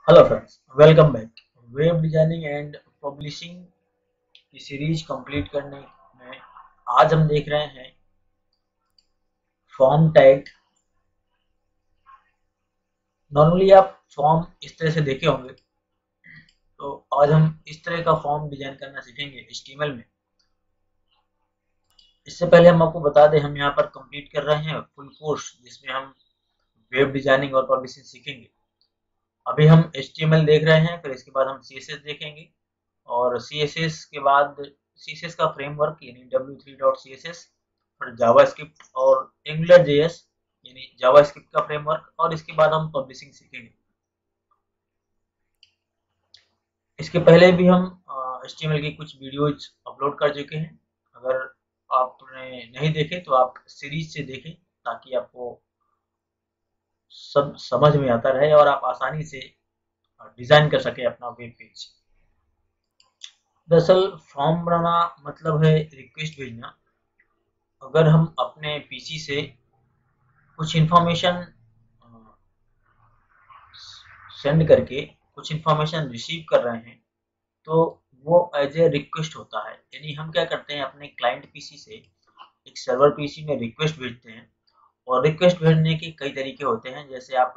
Hello friends, welcome back. Web designing and publishing की series complete करने में आज हम देख रहे हैं फॉर्म टैग। नॉर्मली आप फॉर्म इस तरह से देखे होंगे, तो आज हम इस तरह का फॉर्म डिजाइन करना सीखेंगे एचटीएमएल में। इससे पहले हम आपको बता दें, हम यहाँ पर कंप्लीट कर रहे हैं फुल कोर्स जिसमें हम वेब डिजाइनिंग और पब्लिशिंग सीखेंगे। अभी हम एचटीएमएल देख रहे हैं, फिर इसके बाद हम सीएसएस देखेंगे और सीएसएस के बाद सीएसएस का फ्रेमवर्क यानी w3.css, फिर जावास्क्रिप्ट और एंगुलर जेएस यानी जावास्क्रिप्ट का फ्रेमवर्क, और इसके बाद हम पब्लिशिंग सीखेंगे। इसके पहले भी हम एचटीएमएल की कुछ वीडियोज अपलोड कर चुके हैं। अगर आपने नहीं देखे तो आप सीरीज से देखें, ताकि आपको सब समझ में आता रहे और आप आसानी से डिजाइन कर सके अपना वेब पेज। दरअसल फॉर्म बनाना मतलब है रिक्वेस्ट भेजना। अगर हम अपने पीसी से कुछ इंफॉर्मेशन सेंड करके कुछ इंफॉर्मेशन रिसीव कर रहे हैं, तो वो एज ए रिक्वेस्ट होता है। यानी हम क्या करते हैं, अपने क्लाइंट पीसी से एक सर्वर पीसी में रिक्वेस्ट भेजते हैं। और रिक्वेस्ट भेजने के कई तरीके होते हैं, जैसे आप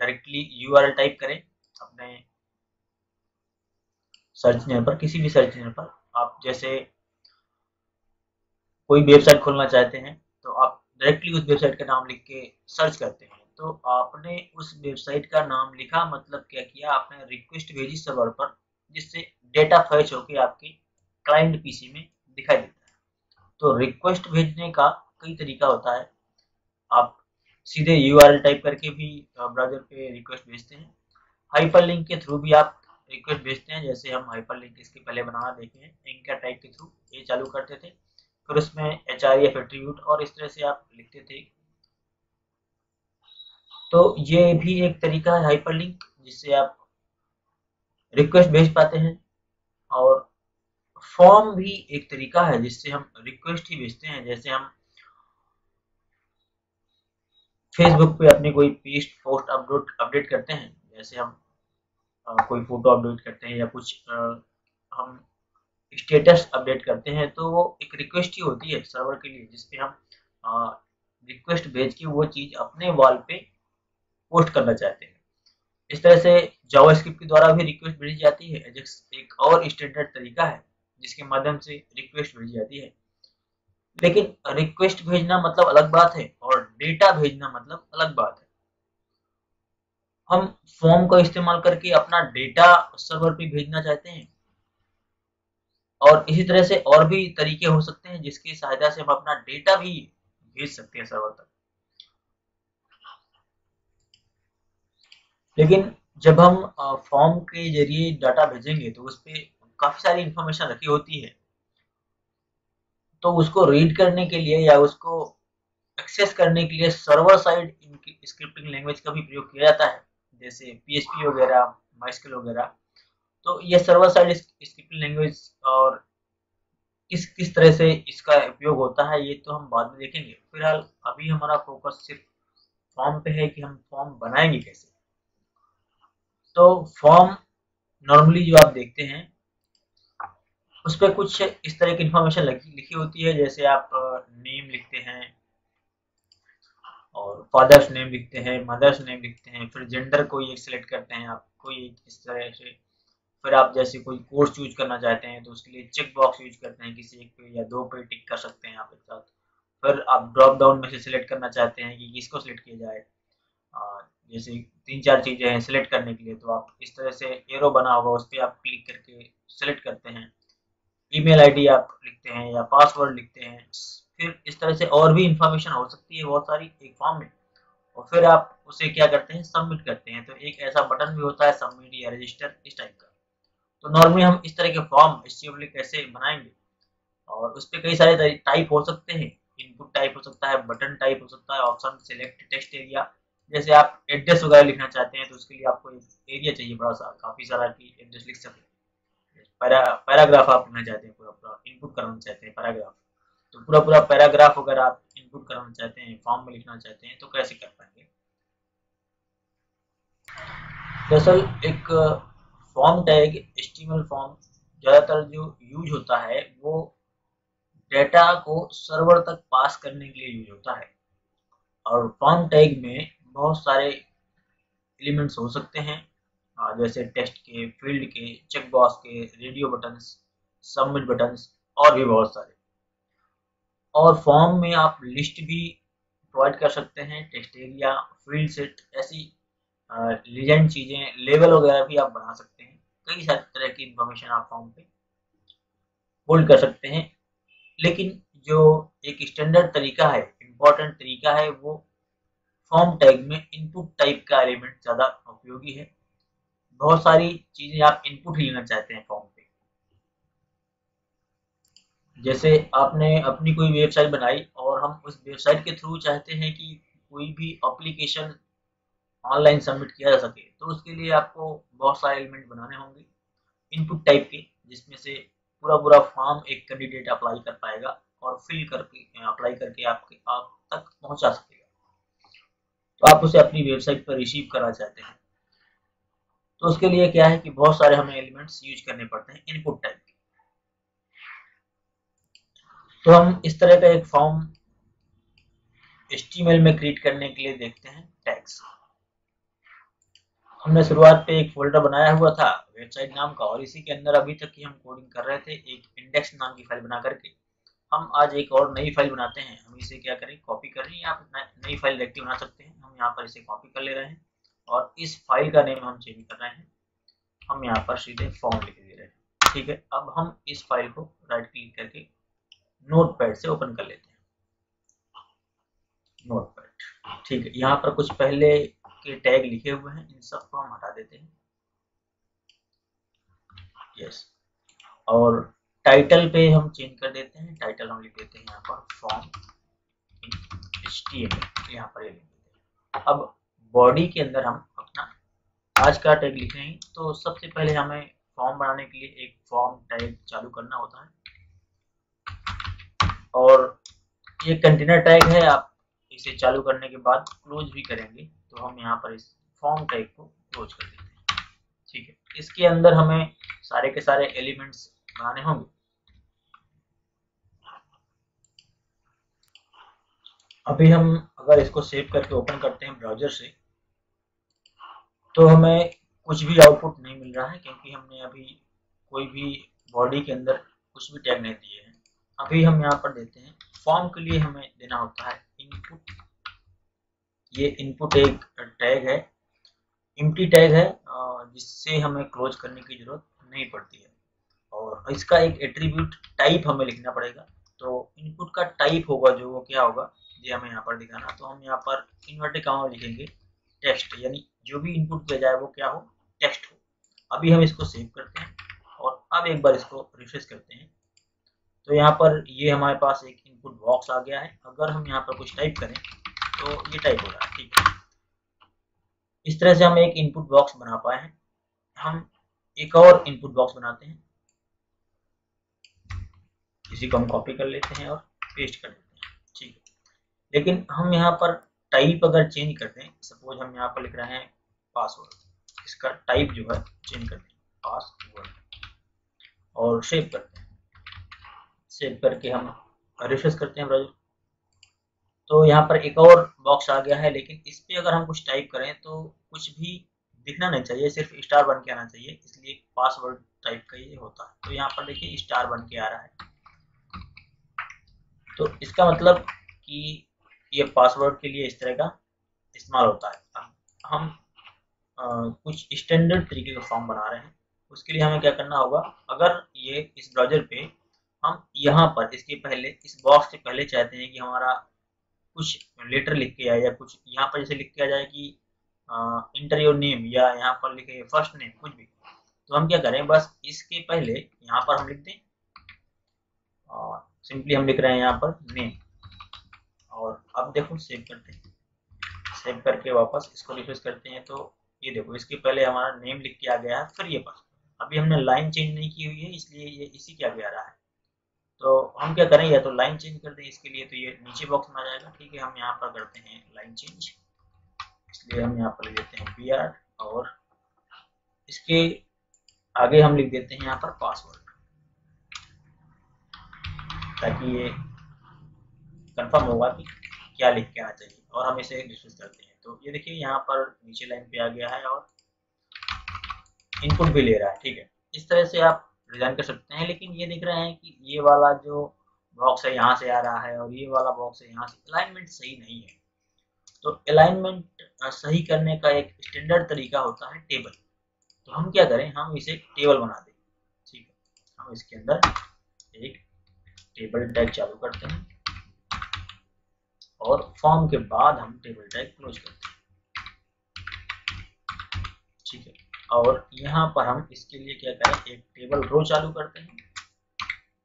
डायरेक्टली यूआरएल टाइप करें अपने सर्च इंजन पर, किसी भी सर्च इंजन पर। आप जैसे कोई वेबसाइट खोलना चाहते हैं, तो आप डायरेक्टली उस वेबसाइट का नाम लिख के सर्च करते हैं। तो आपने उस वेबसाइट का नाम लिखा, मतलब क्या किया, आपने रिक्वेस्ट भेजी सर्वर पर, जिससे डेटा फैच होकर आपके क्लाइंट पीसी में दिखाई देता है। तो रिक्वेस्ट भेजने का कई तरीका होता है। आप सीधे यूआरएल टाइप करके भी ब्राउजर पे रिक्वेस्ट भेजते हैं। हाइपरलिंक के थ्रू भी आप रिक्वेस्ट भेजते हैं, जैसे हम हाइपरलिंक इसके पहले बनाना देखे हैं, एंकर टाइप के थ्रू ये चालू करते थे। फिर उसमें एचआरएफ एट्रीब्यूट और इस तरह से आप लिखते थे। तो ये भी एक तरीका है हाइपरलिंक, जिससे आप रिक्वेस्ट भेज पाते हैं। और फॉर्म भी एक तरीका है जिससे हम रिक्वेस्ट ही भेजते हैं। जैसे हम फेसबुक पे अपनी कोई पोस्ट अपडेट करते हैं, जैसे हम कोई फोटो अपडेट करते हैं या कुछ हम स्टेटस अपडेट करते हैं, तो वो एक रिक्वेस्ट ही होती है सर्वर के लिए, जिसपे हम रिक्वेस्ट भेज के वो चीज अपने वॉल पे पोस्ट करना चाहते हैं। इस तरह से जावास्क्रिप्ट के द्वारा भी रिक्वेस्ट भेजी जाती है। एजेक्स एक और स्टैंडर्ड तरीका है जिसके माध्यम से रिक्वेस्ट भेजी जाती है। लेकिन रिक्वेस्ट भेजना मतलब अलग बात है और डेटा भेजना मतलब अलग बात है। हम फॉर्म का इस्तेमाल करके अपना डेटा सर्वर पे भेजना चाहते हैं, और इसी तरह से और भी तरीके हो सकते हैं जिसकी सहायता से हम अपना डेटा भी भेज सकते हैं सर्वर तक। लेकिन जब हम फॉर्म के जरिए डाटा भेजेंगे, तो उस पर काफी सारी इंफॉर्मेशन रखी होती है। तो उसको रीड करने के लिए या उसको एक्सेस करने के लिए सर्वर साइड स्क्रिप्टिंग लैंग्वेज का भी प्रयोग किया जाता है, जैसे पीएचपी वगैरह, माइस्क्ल वगैरह। तो ये सर्वर साइड स्क्रिप्टिंग लैंग्वेज, और किस किस तरह से इसका उपयोग होता है ये तो हम बाद में देखेंगे। फिलहाल अभी हमारा फोकस सिर्फ फॉर्म पे है कि हम फॉर्म बनाएंगे कैसे। तो फॉर्म नॉर्मली जो आप देखते हैं, उस पर कुछ इस तरह की इंफॉर्मेशन लिखी होती है, जैसे आप नेम लिखते हैं और फादर्स नेम लिखते हैं, मदर्स नेम लिखते हैं, फिर जेंडर कोई एक सिलेक्ट करते हैं आप, कोई एक इस तरह से। फिर आप जैसे कोई कोर्स यूज करना चाहते हैं, तो उसके लिए चेक बॉक्स यूज करते हैं, किसी एक पे या दो पे टिक कर सकते हैं आप एक साथ। फिर आप ड्रॉप डाउन में से सिलेक्ट करना चाहते हैं कि किसको सिलेक्ट किया जाए। जैसे तीन चार चीजें हैं सिलेक्ट करने के लिए, तो आप इस तरह से एरो बना होगा, उस पर आप क्लिक करके सिलेक्ट करते हैं। ईमेल आईडी आप लिखते हैं या पासवर्ड लिखते हैं। फिर इस तरह से और भी इंफॉर्मेशन हो सकती है बहुत सारी एक फॉर्म में। और फिर आप उसे क्या करते हैं, सबमिट करते हैं। तो एक ऐसा बटन भी होता है सबमिट या रजिस्टर, इस टाइप का। तो नॉर्मली हम इस तरह के फॉर्म एचटीएमएल कैसे बनाएंगे, और उस पर कई सारे टाइप हो सकते हैं। इनपुट टाइप हो सकता है, बटन टाइप हो सकता है, ऑप्शन सेलेक्ट टेक्स्ट एरिया। जैसे आप एड्रेस वगैरह लिखना चाहते हैं, तो उसके लिए आपको एक एरिया चाहिए बड़ा सा, काफी सारा की एड्रेस लिख सके। पैराग्राफ आप लिखना चाहते हैं, पूरा पूरा इनपुट करना चाहते हैं पैराग्राफ, तो पूरा पूरा पैराग्राफ अगर आप इनपुट करना चाहते हैं, फॉर्म में लिखना चाहते हैं, तो कैसे कर पाएंगे। दरअसल एक फॉर्म टैग HTML फॉर्म ज़्यादातर जो यूज होता है वो डेटा को सर्वर तक पास करने के लिए यूज होता है। और फॉर्म टैग में बहुत सारे एलिमेंट्स हो सकते हैं, जैसे टेक्स्ट के, फील्ड के, चेक बॉक्स के, रेडियो बटन्स, सबमिट बटन्स और भी बहुत सारे। और फॉर्म में आप लिस्ट भी प्रोवाइड कर सकते हैं, टेक्स्ट एरिया, फील्ड सेट, ऐसी लीजेंड चीजें, लेवल वगैरह भी आप बना सकते हैं। कई सारी तरह की इंफॉर्मेशन आप फॉर्म पे होल्ड कर सकते हैं। लेकिन जो एक स्टैंडर्ड तरीका है, इम्पोर्टेंट तरीका है, वो फॉर्म टैग में इनपुट टाइप का एलिमेंट ज़्यादा उपयोगी है। बहुत सारी चीज़ें आप इनपुट ही लेना चाहते हैं फॉर्म पे। जैसे आपने अपनी कोई वेबसाइट बनाई और हम उस वेबसाइट के थ्रू चाहते हैं कि कोई भी एप्लीकेशन ऑनलाइन सबमिट किया जा सके, तो उसके लिए आपको बहुत सारे एलिमेंट बनाने होंगे इनपुट टाइप के, जिसमें से पूरा पूरा फॉर्म एक कैंडिडेट अप्लाई कर पाएगा और फिल करके अप्लाई करके आपके आप तक पहुंचा सकेगा। तो आप उसे अपनी वेबसाइट पर रिसीव करना चाहते हैं, तो उसके लिए क्या है कि बहुत सारे हमें एलिमेंट्स यूज करने पड़ते हैं इनपुट टाइप के। तो हम इस तरह का एक फॉर्म HTML में क्रिएट करने के लिए देखते हैं टैग्स। हमने शुरुआत पे एक फोल्डर बनाया हुआ था वेबसाइट नाम का, और इसी के अंदर अभी तक की हम कोडिंग कर रहे थे एक इंडेक्स नाम की फाइल बना करके। हम आज एक और नई फाइल बनाते हैं। हम इसे क्या करें, कॉपी कर रहे हैं, आप नई फाइल डायरेक्टली बना सकते हैं। हम यहाँ पर इसे कॉपी कर ले रहे हैं और इस फाइल का नेम हम चेंज कर रहे हैं। हम यहाँ पर सीधे फॉर्म लिख दे रहे हैं। ठीक है, अब हम इस फाइल को राइट क्लिक करके नोटपैड से ओपन कर लेते हैं। नोटपैड, ठीक है। यहाँ पर कुछ पहले के टैग लिखे हुए हैं, इन सबको हम हटा देते हैं। यस, और टाइटल पे हम चेंज कर देते हैं। टाइटल हम लिख देते हैं यहाँ पर फॉर्म HTML, यहाँ पर ये लिख देते हैं। अब बॉडी के अंदर हम अपना आज का टैग लिख रहे हैं, तो सबसे पहले हमें फॉर्म बनाने के लिए एक फॉर्म टैग चालू करना होता है, और ये कंटेनर टैग है। आप इसे चालू करने के बाद क्लोज भी करेंगे, तो हम यहाँ पर इस फॉर्म टैग को क्लोज कर देते हैं। ठीक है, इसके अंदर हमें सारे के सारे एलिमेंट्स बनाने होंगे। अभी हम अगर इसको सेव करके ओपन करते हैं ब्राउजर से, तो हमें कुछ भी आउटपुट नहीं मिल रहा है, क्योंकि हमने अभी कोई भी बॉडी के अंदर कुछ भी टैग नहीं दिए हैं। अभी हम यहाँ पर देते हैं, फॉर्म के लिए हमें देना होता है इनपुट। ये इनपुट एक टैग है, एम्प्टी टैग है, जिससे हमें क्लोज करने की जरूरत नहीं पड़ती है। और इसका एक एट्रीब्यूट टाइप हमें लिखना पड़ेगा। तो इनपुट का टाइप होगा जो, वो क्या होगा ये हमें यहाँ पर दिखाना। तो हम यहाँ पर इन्वर्टेड कॉमा लिखेंगे टेक्स्ट, यानी जो भी इनपुट किया जाए वो क्या हो, टेक्स्ट हो। अभी हम इसको सेव करते हैं और अब एक बार इसको रिफ्रेश करते हैं, तो यहाँ पर ये हमारे पास एक इनपुट बॉक्स आ गया है। अगर हम यहाँ पर कुछ टाइप करें तो ये टाइप हो रहा है। ठीक है, इस तरह से हम एक इनपुट बॉक्स बना पाए हैं। हम एक और इनपुट बॉक्स बनाते हैं, इसी को हम कॉपी कर लेते हैं और पेस्ट कर देते हैं। ठीक है, लेकिन हम यहाँ पर टाइप अगर चेंज करते हैं, सपोज हम यहाँ पर लिख रहे हैं पासवर्ड, इसका टाइप जो है चेंज करते हैं पासवर्ड और सेव करते हैं। सेव करके हम रिफ्रेश करते हैं ब्राउज़र, तो यहाँ पर एक और बॉक्स आ गया है। लेकिन इस पर अगर हम कुछ टाइप करें तो कुछ भी दिखना नहीं चाहिए, सिर्फ स्टार बन के आना चाहिए, इसलिए पासवर्ड टाइप का ये होता है। तो यहाँ पर देखिए स्टार बन के आ रहा है, तो इसका मतलब कि ये पासवर्ड के लिए इस तरह का इस्तेमाल होता है। हम कुछ स्टैंडर्ड तरीके का फॉर्म बना रहे हैं, उसके लिए हमें क्या करना होगा, अगर ये इस ब्राउजर पे हम यहाँ पर इसके पहले, इस बॉक्स के पहले चाहते हैं कि हमारा कुछ लेटर लिख के आए, या कुछ यहाँ पर जैसे लिख के आ जाए कि इंटर योर नेम, या यहाँ पर लिखे फर्स्ट नेम, कुछ भी, तो हम क्या करें, बस इसके पहले यहाँ पर हम लिख दें, और सिंपली हम लिख रहे हैं यहाँ पर नेम। और अब देखो सेव करते हैं, सेव करके वापस इसको रिफ्रेश करते हैं, तो ये देखो इसके पहले हमारा नेम लिख के आ गया है, फिर ये पासवर्ड। अभी हमने लाइन चेंज नहीं की हुई है, इसलिए ये इसी के आगे आ रहा है। तो हम क्या करें, या तो लाइन चेंज कर दें इसके लिए, तो ये नीचे बॉक्स में आ जाएगा। ठीक है, हम यहाँ पर करते हैं लाइन चेंज, इसलिए हम यहाँ पर ले लेते हैं br और इसके आगे हम लिख देते हैं यहाँ पर पासवर्ड, ताकि ये कंफर्म होगा कि क्या लिख के आना चाहिए, और हम इसे रिफ्रेश करते हैं। तो ये देखिए यहाँ पर नीचे लाइन पे आ गया है और इनपुट भी ले रहा है। ठीक है, इस तरह से आप डिजाइन कर सकते हैं। लेकिन ये दिख रहा है कि ये वाला जो बॉक्स है यहाँ से आ रहा है और ये वाला बॉक्स है यहाँ से, अलाइनमेंट सही नहीं है। तो अलाइनमेंट सही करने का एक स्टैंडर्ड तरीका होता है टेबल। तो हम क्या करें, हम इसे टेबल बना दें। ठीक है, हम इसके अंदर एक टेबल टैग चालू करते हैं और फॉर्म के बाद हम टेबल टैग क्लोज करते हैं। ठीक है, और यहाँ पर हम इसके लिए क्या करें, एक टेबल रो चालू करते हैं।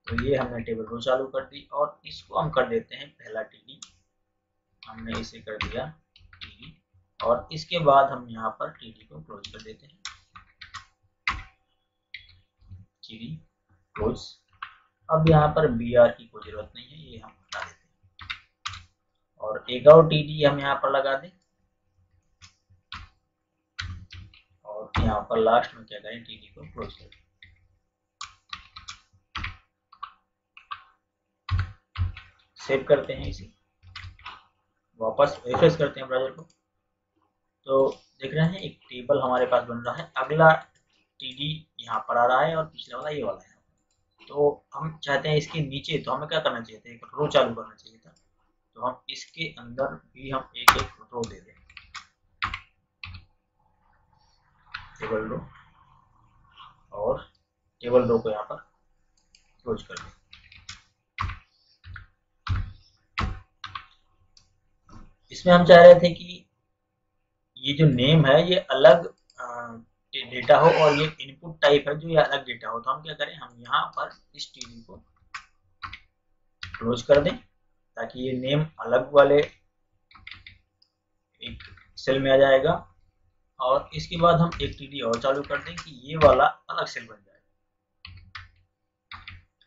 तो ये हमने टेबल रो चालू कर दी और इसको हम कर देते हैं पहला टीडी। हमने इसे कर दिया टीडी और इसके बाद हम यहाँ पर टीडी को क्लोज कर देते हैं। TD close. अब यहाँ पर BR की कोई जरूरत नहीं है, ये हम हटा देते हैं और एक और टीडी हम यहाँ पर लगा दें और यहाँ पर लास्ट में क्या करें, टीडी को क्लोज कर दें। सेव करते हैं इसे, वापस रिफ्रेश करते हैं ब्राउज़र को। तो देख रहे हैं एक टेबल हमारे पास बन रहा है। अगला टीडी यहाँ पर आ रहा है और पिछले वाला ये वाला है। तो हम चाहते हैं इसके नीचे, तो हमें क्या करना चाहिए था, एक रो चालू करना चाहिए था। तो हम इसके अंदर भी हम एक एक रो दे दें, टेबल रो, और टेबल रो को यहाँ पर क्लोज कर दें। इसमें हम चाह रहे थे कि ये जो नेम है ये अलग डेटा हो और ये इनपुट टाइप है जो ये अलग डेटा हो। तो हम क्या करें, हम यहाँ पर इस टीडी को क्लोज कर दें ताकि ये नेम अलग वाले एक सेल में आ जाएगा, और इसके बाद हम एक टीडी और चालू कर दें कि ये वाला अलग सेल बन जाए,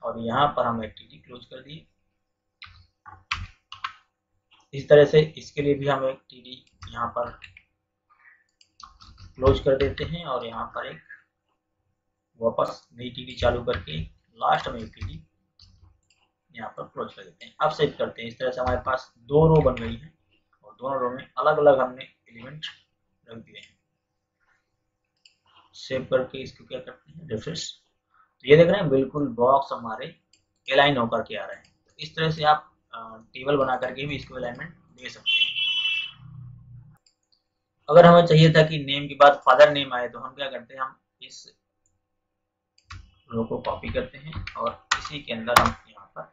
और यहाँ पर हम एक टीडी क्लोज कर दिए। इस तरह से इसके लिए भी हम एक टीडी यहाँ पर क्लोज कर देते हैं और यहाँ पर एक वापस नई टीडी चालू करके लास्ट में एक टीडी यहाँ पर क्लोज कर देते हैं। अब सेव करते हैं। इस तरह से हमारे पास दो रो बन गई है और दोनों रो में अलग अलग हमने एलिमेंट रख दिए हैं। सेव करके इसको क्या करते हैं, रिफ्रेश। तो ये देख रहे हैं बिल्कुल बॉक्स हमारे अलाइन होकर के आ रहे हैं। तो इस तरह से आप टेबल बना करके भी इसको अलाइनमेंट दे सकते हैं। अगर हमें चाहिए था कि नेम के बाद फादर नेम आए, तो हम क्या करते हैं, हम इस रो को कॉपी करते हैं और इसी के अंदर हम यहाँ पर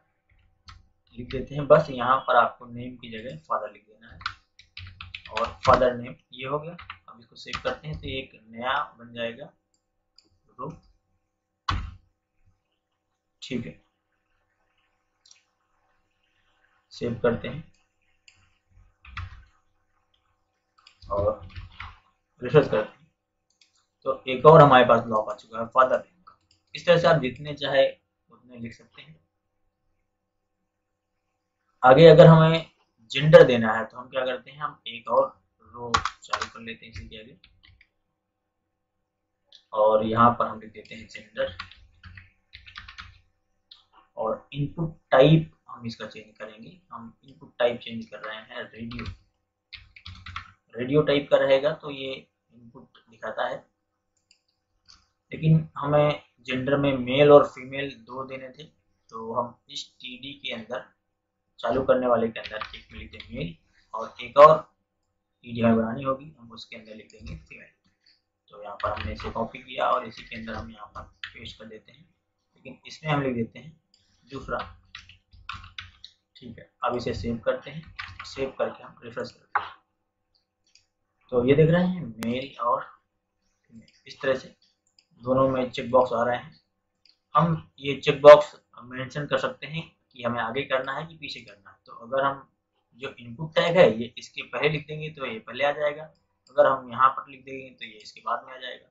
लिख देते हैं। बस यहाँ पर आपको नेम की जगह फादर लिख देना है और फादर नेम ये हो गया। अब इसको सेव करते हैं तो एक नया बन जाएगा रो। ठीक है, सेव करते हैं और रिफ्रेश करते हैं। तो एक और हमारे पास ब्लॉक आ चुका है फादर नेम का। इस तरह से आप जितने चाहे उतने लिख सकते हैं। आगे अगर हमें जेंडर देना है तो हम क्या करते हैं, हम एक और रो चालू कर लेते हैं इसी के आगे और यहाँ पर हम लिख देते हैं जेंडर, और इनपुट टाइप हम इसका चेंज करेंगे। हम इनपुट टाइप चेंज कर रहे हैं रेडियो। रेडियो टाइप का रहेगा तो ये इनपुट दिखाता है, लेकिन हमें जेंडर में मेल और फीमेल दो देने थे। तो हम इस टीडी के अंदर चालू करने वाले के अंदर एक में लिख देंगे मेल और एक और टीडी हमें बनानी होगी, हम उसके अंदर लिख देंगे फीमेल। तो यहाँ पर हमने इसे कॉपी किया और इसी के अंदर हम यहाँ पर पेस्ट कर देते हैं, लेकिन इसमें हम लिख देते हैं दूसरा। ठीक है, अब इसे सेव करते हैं। सेव करके हम रिफ्रेश करते हैं तो ये देख रहे हैं मेल और फीमेल। इस तरह से दोनों में चेक बॉक्स आ रहे हैं। हम ये चेक बॉक्स मेंशन कर सकते हैं कि हमें आगे करना है कि पीछे करना है। तो अगर हम जो इनपुट टैग है ये इसके पहले लिख देंगे तो ये पहले आ जाएगा, अगर हम यहाँ पर लिख देंगे तो ये इसके बाद में आ जाएगा।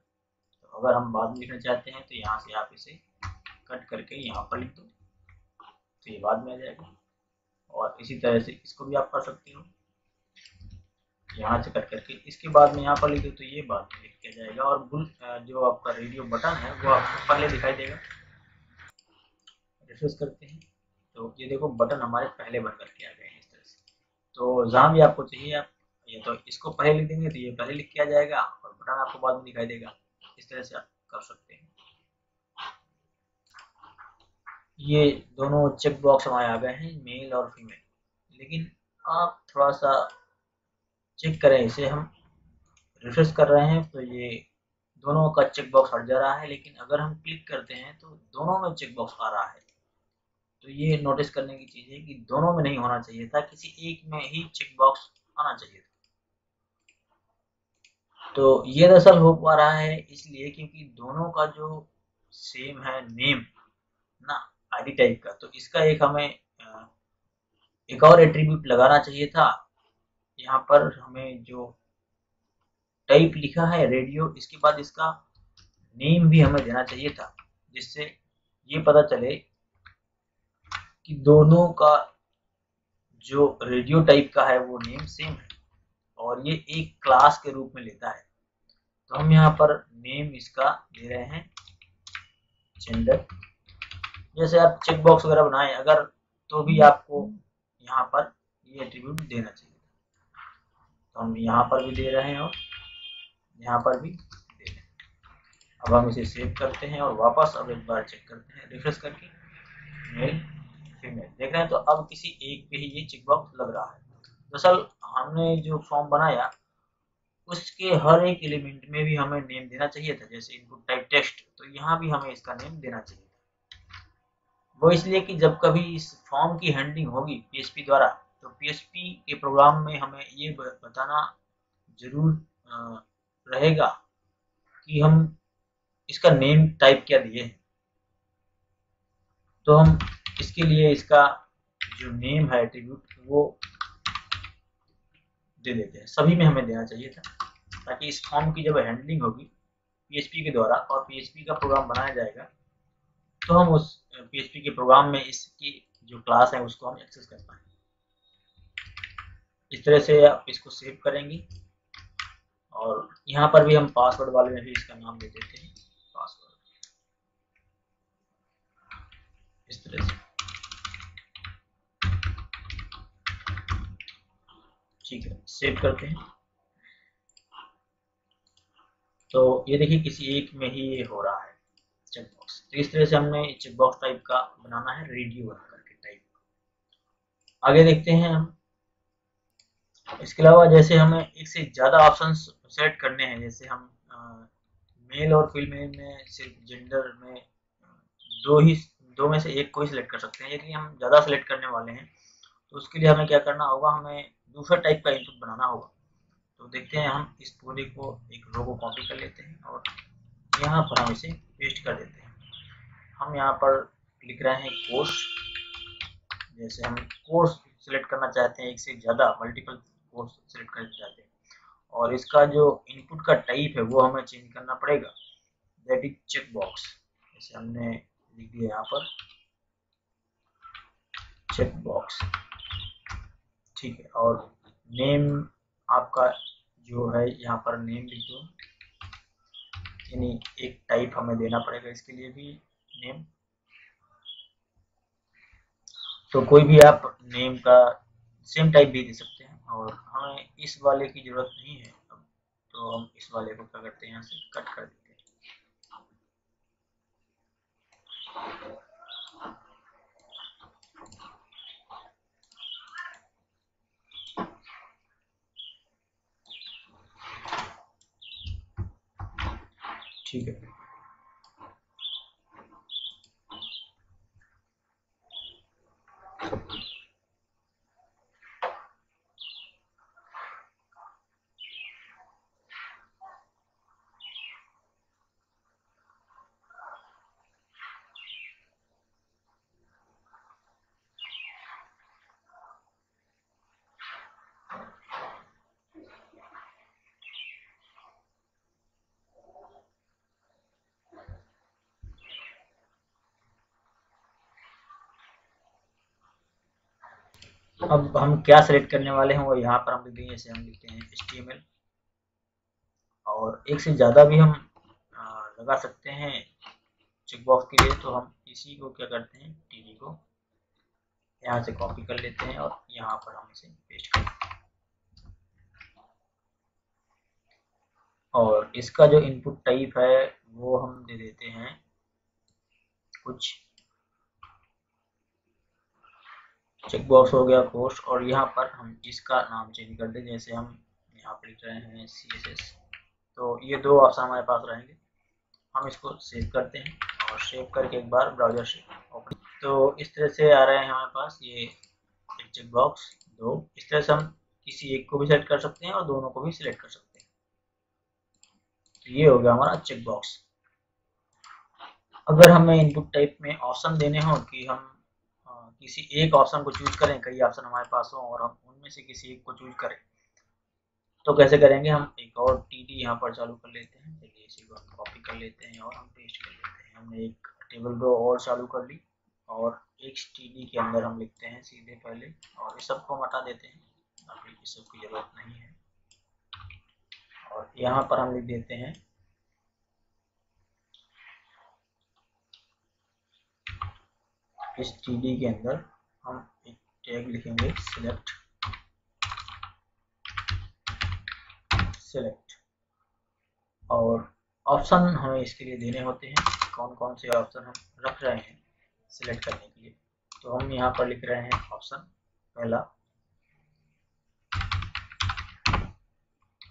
तो अगर हम बाद में लिखना चाहते हैं तो यहाँ से आप इसे कट करके यहाँ पर लिख दो तो ये बाद में आ जाएगा, और इसी तरह से इसको भी आप कर सकते हो। यहाँ से कट करके इसके बाद में यहाँ पर लिख दो तो ये बाद में लिख किया जाएगा, और जो आपका रेडियो बटन है वो आपको पहले दिखाई देगा। रिफ्रेश करते हैं तो ये देखो बटन हमारे पहले बन करके आ गए हैं इस तरह से। तो जहाँ भी आपको चाहिए आप ये तो इसको पहले लिख देंगे तो ये पहले लिख के आ जाएगा, और बटन आपको बाद में दिखाई देगा। इस तरह से आप कर सकते हैं। ये दोनों चेक बॉक्स हमारे आ गए हैं, मेल और फीमेल। लेकिन आप थोड़ा सा चेक करें, इसे हम रिफ्रेश कर रहे हैं तो ये दोनों का चेक बॉक्स हट जा रहा है, लेकिन अगर हम क्लिक करते हैं तो दोनों में चेक बॉक्स आ रहा है। तो ये नोटिस करने की चीज़ है कि दोनों में नहीं होना चाहिए था, किसी एक में ही चेक बॉक्स आना चाहिए था। तो ये दरअसल हो पा रहा है इसलिए क्योंकि दोनों का जो सेम है नेम ना, आईडी टाइप का, तो इसका एक हमें एक और एट्रीब्यूट लगाना चाहिए था। यहाँ पर हमें जो टाइप लिखा है रेडियो, इसके बाद इसका नेम भी हमें देना चाहिए था, जिससे ये पता चले कि दोनों का जो रेडियो टाइप का है वो नेम सेम है, और ये एक क्लास के रूप में लेता है। तो हम यहाँ पर नेम इसका दे रहे हैं जेंडर। जैसे आप चेक बॉक्स वगैरह बनाएं अगर, तो भी आपको यहाँ पर ये एट्रीब्यूट देना चाहिए। तो हम यहाँ पर भी दे रहे हैं और यहाँ पर भी दे रहे हैं। अब हम इसे सेव करते हैं और वापस अब एक बार चेक करते हैं रिफ्रेश करके, मेल फीमेल देख रहे हैं। तो अब किसी एक पे ही ये चेक बॉक्स लग रहा है। दरअसल हमने जो फॉर्म बनाया उसके हर एक एलिमेंट में भी हमें नेम देना चाहिए था, जैसे इनपुट टाइप टेक्स्ट, तो यहाँ भी हमें इसका नेम देना चाहिए था। वो इसलिए कि जब कभी इस फॉर्म की हैंडलिंग होगी पीएचपी द्वारा, तो पीएचपी के प्रोग्राम में हमें ये बताना जरूर रहेगा कि हम इसका नेम टाइप क्या दिए हैं। तो हम इसके लिए इसका जो नेम है एट्रीब्यूट वो दे देते हैं, सभी में हमें देना चाहिए था, ताकि इस फॉर्म की जब हैंडलिंग होगी पीएचपी के द्वारा और पीएचपी का प्रोग्राम बनाया जाएगा, तो हम उस पीएचपी के प्रोग्राम में इसकी जो क्लास है उसको हम एक्सेस कर पाएंगे। इस तरह से आप इसको सेव करेंगे, और यहाँ पर भी हम पासवर्ड वाले में भी इसका नाम दे देते हैं पासवर्ड, इस तरह से। ठीक है, सेव करते हैं। तो ये देखिए किसी एक में ही ये हो रहा है चेक बॉक्स। तो इस तरह से हमने चेक बॉक्स टाइप का बनाना है, रेडियो बना करके टाइप। आगे देखते हैं हम। इसके अलावा जैसे हमें एक से ज़्यादा ऑप्शन सेट करने हैं, जैसे हम मेल और फीमेल में सिर्फ जेंडर में दो ही दो में से एक को ही सिलेक्ट कर सकते हैं, यदि हम ज़्यादा सिलेक्ट करने वाले हैं तो उसके लिए हमें क्या करना होगा, हमें दूसरा टाइप का इनपुट बनाना होगा। तो देखते हैं, हम इस पूरे को एक रो को कॉपी कर लेते हैं और यहाँ पर हम इसे पेस्ट कर देते हैं। हम यहाँ पर लिख रहे हैं कोर्स। जैसे हम कोर्स सिलेक्ट करना चाहते हैं, एक से ज़्यादा मल्टीपल कोर्स सिलेक्ट करना चाहते हैं, और इसका जो इनपुट का टाइप है वो हमें चेंज करना पड़ेगा, दैट इज चेक बॉक्स। जैसे हमने लिख दिया यहाँ पर चेक बॉक्स, ठीक है। और नेम आपका जो है यहाँ पर नेम लिख दो, यानी एक टाइप हमें देना पड़ेगा इसके लिए भी नेम। तो कोई भी आप नेम का सेम टाइप भी दे सकते हैं, और हमें इस वाले की जरूरत नहीं है अब, तो हम इस वाले को क्या करते हैं, यहाँ से कट कर देते हैं। ठीक है, अब हम क्या सेलेक्ट करने वाले हैं वो यहाँ पर हम लिख देंगे, जैसे हम लिखते हैं HTML, और एक से ज़्यादा भी हम लगा सकते हैं चेकबॉक्स के लिए। तो हम इसी को क्या करते हैं, टीडी को यहाँ से कॉपी कर लेते हैं और यहाँ पर हम इसे पेस्ट करते हैं। और इसका जो इनपुट टाइप है वो हम दे देते हैं कुछ, चेकबॉक्स हो गया पोस्ट, और यहाँ पर हम इसका नाम चेंज कर दें, जैसे हम यहाँ पर लिख रहे हैं CSS। तो ये दो ऑप्शन हमारे पास रहेंगे। हम इसको सेव करते हैं और सेव करके एक बार ब्राउजर से ओपन, तो इस तरह से आ रहे हैं हमारे पास ये चेक बॉक्स दो। इस तरह से हम किसी एक को भी सेलेक्ट कर सकते हैं और दोनों को भी सिलेक्ट कर सकते हैं। तो ये हो गया हमारा चेक बॉक्स। अगर हमें इनपुट टाइप में ऑप्शन देने हो कि हम किसी एक ऑप्शन को चूज करें, कई ऑप्शन हमारे पास हो और हम उनमें से किसी एक को चूज करें, तो कैसे करेंगे, हम एक और टीडी यहाँ पर चालू कर लेते हैं। चलिए इसी को हम कॉपी कर लेते हैं और हम पेस्ट कर लेते हैं। हमने एक टेबल रो और चालू कर ली और एक टीडी के अंदर हम लिखते हैं सीधे पहले, और इस सबको हम हटा देते हैं, अभी इस सब की जरूरत नहीं है। और यहाँ पर हम लिख देते हैं इस टीडी के अंदर हम एक टैग लिखेंगे सिलेक्ट, और ऑप्शन हमें इसके लिए देने होते हैं, कौन कौन से ऑप्शन हम रख रहे हैं सिलेक्ट करने के लिए। तो हम यहाँ पर लिख रहे हैं ऑप्शन पहला,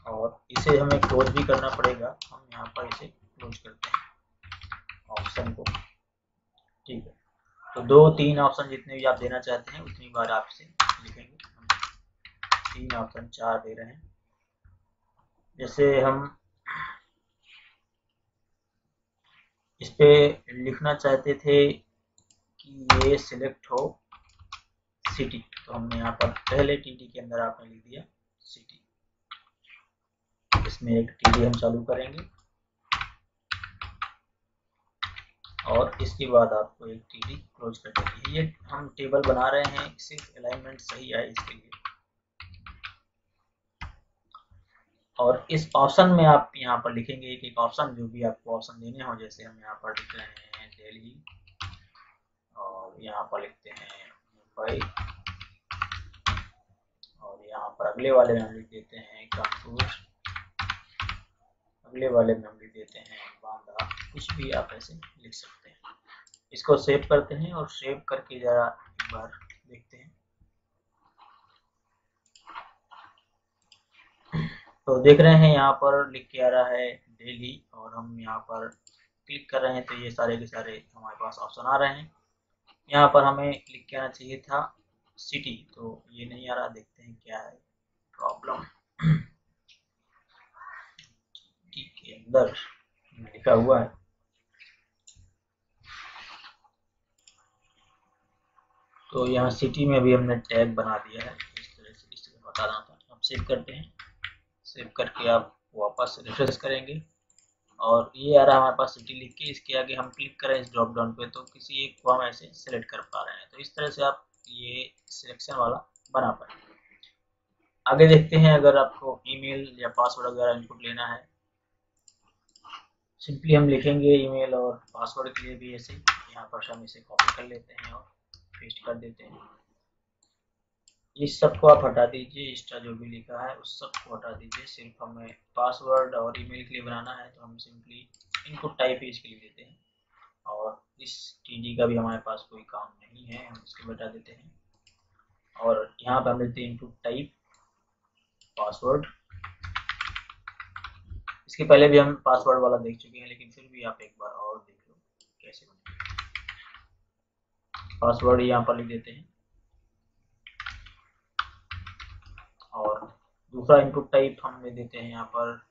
और इसे हमें क्लोज भी करना पड़ेगा। हम यहाँ पर इसे क्लोज करते हैं ऑप्शन को, ठीक है। तो 2-3 ऑप्शन जितने भी आप देना चाहते हैं उतनी बार आप इसे लिखेंगे। 3 ऑप्शन 4 दे रहे हैं। जैसे हम इस पे लिखना चाहते थे कि ये सिलेक्ट हो सिटी, तो हमने यहाँ पर पहले टीडी के अंदर आपने लिख दिया सिटी। इसमें एक टीडी हम चालू करेंगे और इसके बाद आपको एक टीडी क्लोज कर देंगे। ये हम टेबल बना रहे हैं, सिर्फ अलाइनमेंट सही है इसके लिए। और इस ऑप्शन में आप यहाँ पर लिखेंगे एक एक ऑप्शन, जो भी आपको ऑप्शन देने हो। जैसे हम यहाँ पर लिख रहे हैं दिल्ली, और यहाँ पर लिखते हैं मुंबई, और यहाँ पर अगले वाले में हम लिख देते हैं कानपुर, अगले वाले में हम लिख देते हैं बांदा। कुछ भी आप ऐसे लिख सकते हैं। इसको सेव करते हैं और सेव करके जरा एक बार देखते हैं। तो देख रहे हैं यहाँ पर लिख के आ रहा है दिल्ली, और हम यहाँ पर क्लिक कर रहे हैं तो ये सारे के सारे हमारे पास ऑप्शन आ रहे हैं। यहाँ पर हमें लिख के आना चाहिए था सिटी, तो ये नहीं आ रहा। देखते हैं क्या है प्रॉब्लम। के अंदर लिखा हुआ है, तो यहाँ सिटी में भी हमने टैग बना दिया है। इस तरह से इसको बता रहा था। अब सेव करते हैं। सेव करके आप वापस रिफ्रेश करेंगे और ये आ रहा है हमारे पास सिटी लिख के। इसके आगे हम क्लिक करें इस ड्रॉप डाउन पे तो किसी एक को हम ऐसे सिलेक्ट कर पा रहे हैं। तो इस तरह से आप ये सिलेक्शन वाला बना पाए। आगे देखते हैं, अगर आपको ईमेल या पासवर्ड वगैरह इनपुट लेना है, सिंपली हम लिखेंगे ईमेल और पासवर्ड के लिए भी ऐसे यहाँ पर हम इसे कॉपी कर लेते हैं और पेस्ट कर देते हैं। इस सब को आप हटा दीजिए, एक्स्ट्रा जो भी लिखा है उस सब को हटा दीजिए। सिर्फ हमें पासवर्ड और ईमेल के लिए बनाना है, तो हम सिंपली इनपुट टाइप ही इसके लिए देते हैं। और इस टीडी का भी हमारे पास कोई काम नहीं है, हम इसको बता देते हैं। और यहाँ पर हम देते हैं इनपुट टाइप पासवर्ड। इसके पहले भी हम पासवर्ड वाला देख चुके हैं, लेकिन फिर भी आप एक बार और देख लो कैसे बनेगा। पासवर्ड यहाँ पर लिख देते हैं। और दूसरा इनपुट टाइप हम दे देते हैं यहाँ पर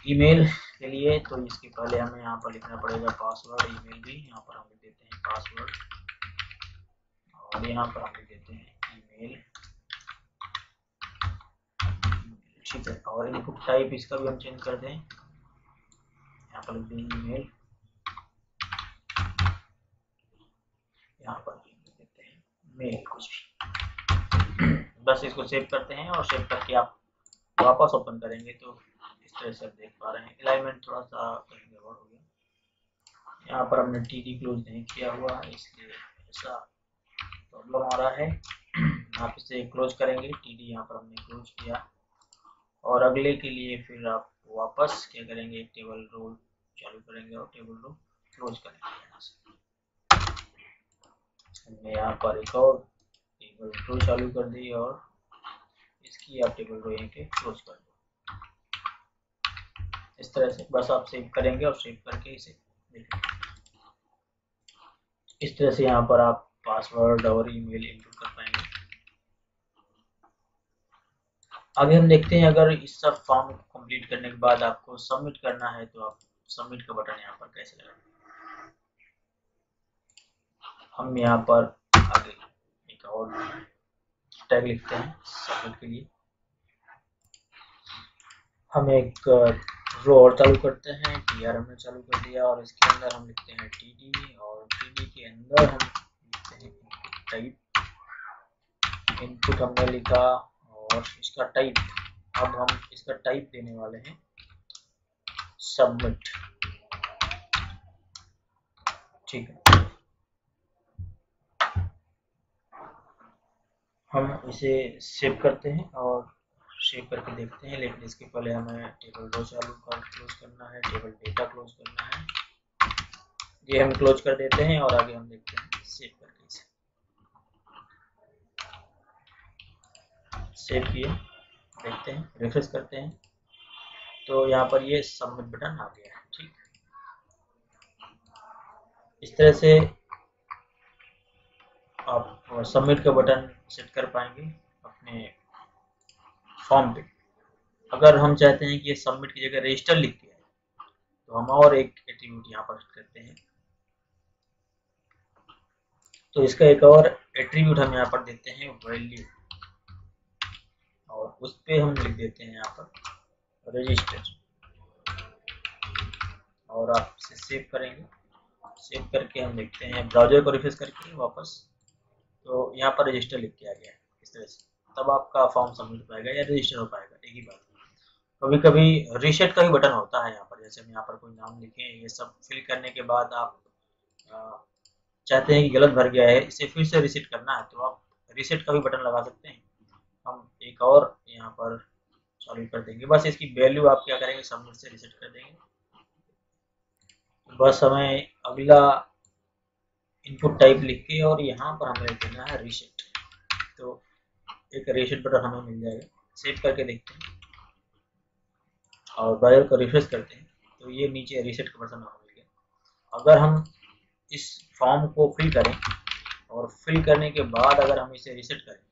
ईमेल के लिए, तो इसके पहले हमें यहाँ पर लिखना पड़ेगा पासवर्ड। ईमेल भी यहाँ पर हम लिख देते हैं पासवर्ड, और यहाँ पर हम लिख देते हैं ईमेल, ठीक है। और इनपुट टाइप इसका भी हम चेंज कर दें, यहाँ पर लिख दें ईमेल, यहाँ पर लिख देते हैं मेल कुछ भी। बस इसको सेव करते हैं और सेव करके आप वापस ओपन करेंगे तो इस तरह से आप देख पा रहे हैं। अलाइनमेंट थोड़ा सा कहीं गड़बड़ हो गया, यहाँ पर हमने टीडी क्लोज नहीं किया हुआ है इसलिए ऐसा प्रॉब्लम आ रहा है। आप इसे क्लोज करेंगे, टीडी यहाँ पर हमने क्लोज किया और अगले के लिए फिर आप वापस क्या करेंगे, टेबल रो चालू करेंगे और टेबल रो क्लोज करेंगे। यहाँ से हमने यहाँ पर एक और टेबल रो चालू कर दी और इसकी आप टेबल रो यहाँ के क्लोज कर दो। इस तरह से बस आप सेव करेंगे और सेव करके इसे देखेंगे। इस तरह से यहाँ पर आप पासवर्ड और ईमेल इनपुट कर पाएंगे। आगे हम देखते हैं, अगर इस सब फॉर्म को कंप्लीट करने के बाद आपको सबमिट करना है तो आप सबमिट का बटन यहाँ पर कैसे लगाएंगे। हम यहाँ पर आगे एक और टैग लिखते हैं सबमिट के लिए। हम एक रो और चालू करते हैं, टीआर हमने चालू कर दिया और इसके अंदर हम लिखते हैं टीडी और टीडी के अंदर हम लिखते हैं इनपुट टाइप। इनपुट हमने लिखा और इसका टाइप, अब हम इसका टाइप देने वाले हैं सबमिट। ठीक है, हम इसे सेव करते हैं और सेव करके देखते हैं, लेकिन इसके पहले हमें टेबल रो चालू कर क्लोज करना है, टेबल डेटा क्लोज करना है। ये हम क्लोज कर देते हैं और आगे हम देखते हैं सेव करके इसे सेव किए, देखते हैं रिफ्रेश करते हैं तो यहाँ पर ये सबमिट बटन आ गया है। ठीक, इस तरह से आप सबमिट का बटन सेट कर पाएंगे अपने फॉर्म पे। अगर हम चाहते हैं कि ये सबमिट की जगह रजिस्टर लिख के आए तो हम और एक एट्रीब्यूट यहाँ पर करते हैं। तो इसका एक और एट्रीब्यूट हम यहाँ पर देते हैं वैल्यू और उस पर हम लिख देते हैं यहाँ पर रजिस्टर और आप इसे सेव करेंगे। सेव करके हम देखते हैं ब्राउजर को रिफ्रेश करके वापस, तो यहाँ पर रजिस्टर लिख के आ गया है इस तरह से। तब आपका फॉर्म सबमिट हो पाएगा या रजिस्टर हो पाएगा, एक ही बात। कभी कभी रीसेट का भी बटन होता है यहाँ पर, जैसे हम यहाँ पर कोई नाम लिखें, ये सब फिल करने के बाद आप चाहते हैं कि गलत भर गया है, इसे फिर से रीसेट करना है तो आप रीसेट का भी बटन लगा सकते हैं। हम एक और यहाँ पर चालू कर देंगे, बस इसकी वैल्यू आप क्या करेंगे सबमिट से रीसेट कर देंगे। बस हमें अगला इनपुट टाइप लिख के और यहाँ पर हमें लिख देना है रीसेट, तो एक रीसेट बटन हमें मिल जाएगा। सेव करके देखते हैं और ब्राउज़र को रिफ्रेश करते हैं तो ये नीचे रीसेट का बटन हमें मिल गया। अगर हम इस फॉर्म को फिल करें और फिल करने के बाद अगर हम इसे रीसेट करें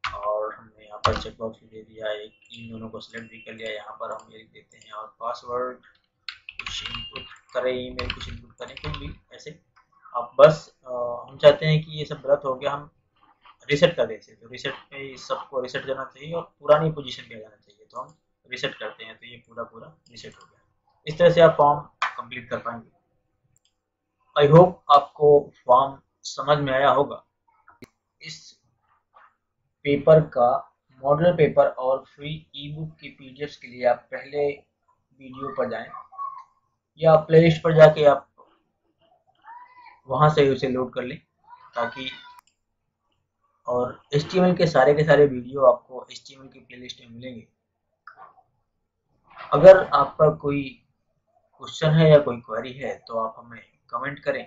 और हमने यहाँ पर चेक बॉक्स दे दिया, एक इन दोनों को सिलेक्ट भी कर लिया, यहाँ पर हम ये लिख देते हैं और पासवर्ड कुछ इनपुट करें, ईमेल कुछ इनपुट करें, कुछ भी ऐसे आप बस हम चाहते हैं कि ये सब गलत हो गया, हम रीसेट कर देते हैं तो रीसेट पे सबको रीसेट करना चाहिए और पुरानी पोजीशन पे आ जाना चाहिए, तो हम रीसेट करते हैं तो ये पूरा रीसेट हो गया। इस तरह से आप फॉर्म कंप्लीट कर पाएंगे। आई होप आपको फॉर्म समझ में आया होगा। इस पेपर का मॉडल पेपर और फ्री ई बुक की पीडीएफ के लिए आप पहले वीडियो पर जाएं या प्लेलिस्ट पर जाके आप वहां से उसे लोड कर लें ताकि, और HTML के सारे वीडियो आपको HTML की प्लेलिस्ट में मिलेंगे। अगर आपका कोई क्वेश्चन है या कोई क्वेरी है तो आप हमें कमेंट करें।